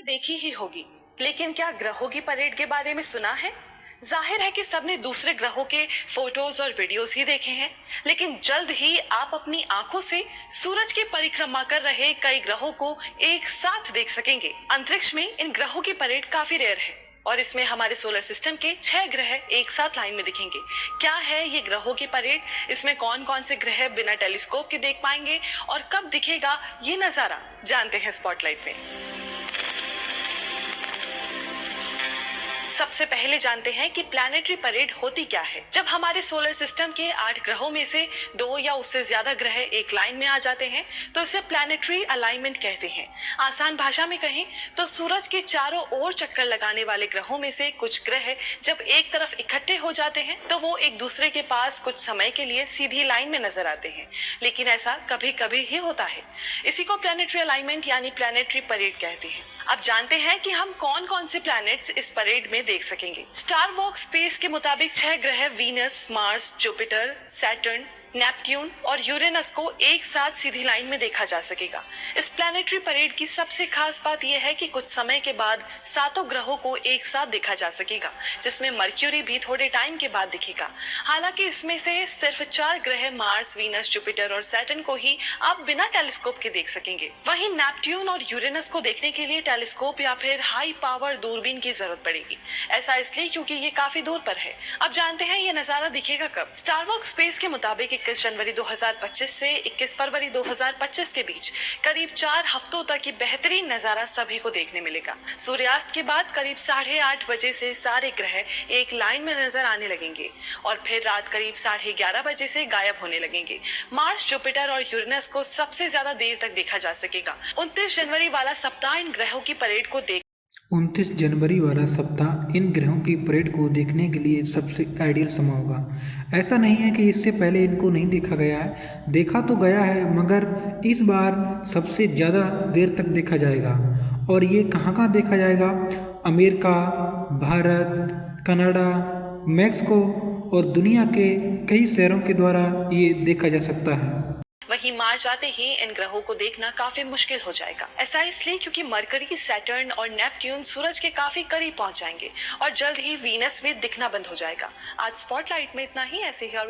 देखी ही होगी, लेकिन क्या ग्रहों की परेड के बारे में सुना है? जाहिर है कि सबने दूसरे ग्रहों के फोटोज और वीडियोस ही देखे हैं, लेकिन जल्द ही आप अपनी आंखों से सूरज की परिक्रमा कर रहे कई ग्रहों को एक साथ देख सकेंगे। अंतरिक्ष में इन ग्रहों की परेड काफी रेयर है और इसमें हमारे सोलर सिस्टम के 6 ग्रह एक साथ लाइन में दिखेंगे। क्या है ये ग्रहों की परेड? इसमें कौन कौन से ग्रह बिना टेलीस्कोप के देख पाएंगे और कब दिखेगा ये नजारा, जानते हैं स्पॉटलाइट में। सबसे पहले जानते हैं कि प्लैनेटरी परेड होती क्या है। जब हमारे सोलर सिस्टम के 8 ग्रहों में से 2 या उससे ज्यादा ग्रह एक लाइन में आ जाते हैं तो इसे प्लैनेटरी अलाइनमेंट कहते हैं। आसान भाषा में कहें तो सूरज के चारों ओर चक्कर लगाने वाले ग्रहों में से कुछ ग्रह जब एक तरफ इकट्ठे हो जाते हैं तो वो एक दूसरे के पास कुछ समय के लिए सीधी लाइन में नजर आते हैं, लेकिन ऐसा कभी कभी ही होता है। इसी को प्लैनेटरी अलाइनमेंट यानी प्लैनेटरी परेड कहते हैं। अब जानते हैं कि हम कौन कौन से प्लैनेट्स इस परेड में देख सकेंगे। स्टार वॉक स्पेस के मुताबिक 6 ग्रह Venus, Mars, Jupiter, Saturn, Neptune और यूरेनस को एक साथ सीधी लाइन में देखा जा सकेगा। इस प्लैनेटरी परेड की सबसे खास बात यह है कि कुछ समय के बाद 7 ग्रहों को एक साथ देखा जा सकेगा, जिसमें मर्क्यूरी भी थोड़े टाइम के बाद दिखेगा। हालांकि इसमें से सिर्फ 4 ग्रह मार्स, वीनस, जुपिटर और सैटर्न को ही आप बिना टेलीस्कोप के देख सकेंगे। वहीं नेपट्यून और यूरेनस को देखने के लिए टेलीस्कोप या फिर हाई पावर दूरबीन की जरूरत पड़ेगी। ऐसा इसलिए क्योंकि ये काफी दूर पर है। अब जानते हैं ये नजारा दिखेगा कब। स्टार वॉक स्पेस के मुताबिक 21 जनवरी 2025 से 21 फरवरी 2025 के बीच करीब 4 हफ्तों तक ये बेहतरीन नजारा सभी को देखने मिलेगा। सूर्यास्त के बाद करीब 8:30 बजे से सारे ग्रह एक लाइन में नजर आने लगेंगे और फिर रात करीब 11:30 बजे से गायब होने लगेंगे। मार्स, जुपिटर और यूरेनस को सबसे ज्यादा देर तक देखा जा सकेगा। 29 जनवरी वाला सप्ताह इन ग्रहों की परेड को 29 जनवरी वाला सप्ताह इन ग्रहों की परेड को देखने के लिए सबसे आइडियल समय होगा। ऐसा नहीं है कि इससे पहले इनको नहीं देखा गया है, देखा तो गया है, मगर इस बार सबसे ज़्यादा देर तक देखा जाएगा। और ये कहाँ देखा जाएगा? अमेरिका, भारत, कनाडा, मैक्सिको और दुनिया के कई शहरों के द्वारा ये देखा जा सकता है। वहीं मार्च आते ही इन ग्रहों को देखना काफी मुश्किल हो जाएगा। ऐसा इसलिए क्योंकि मरकरी, सैटर्न और नेपट्यून सूरज के काफी करीब पहुंच जाएंगे और जल्द ही वीनस भी दिखना बंद हो जाएगा। आज स्पॉटलाइट में इतना ही। ऐसे ही और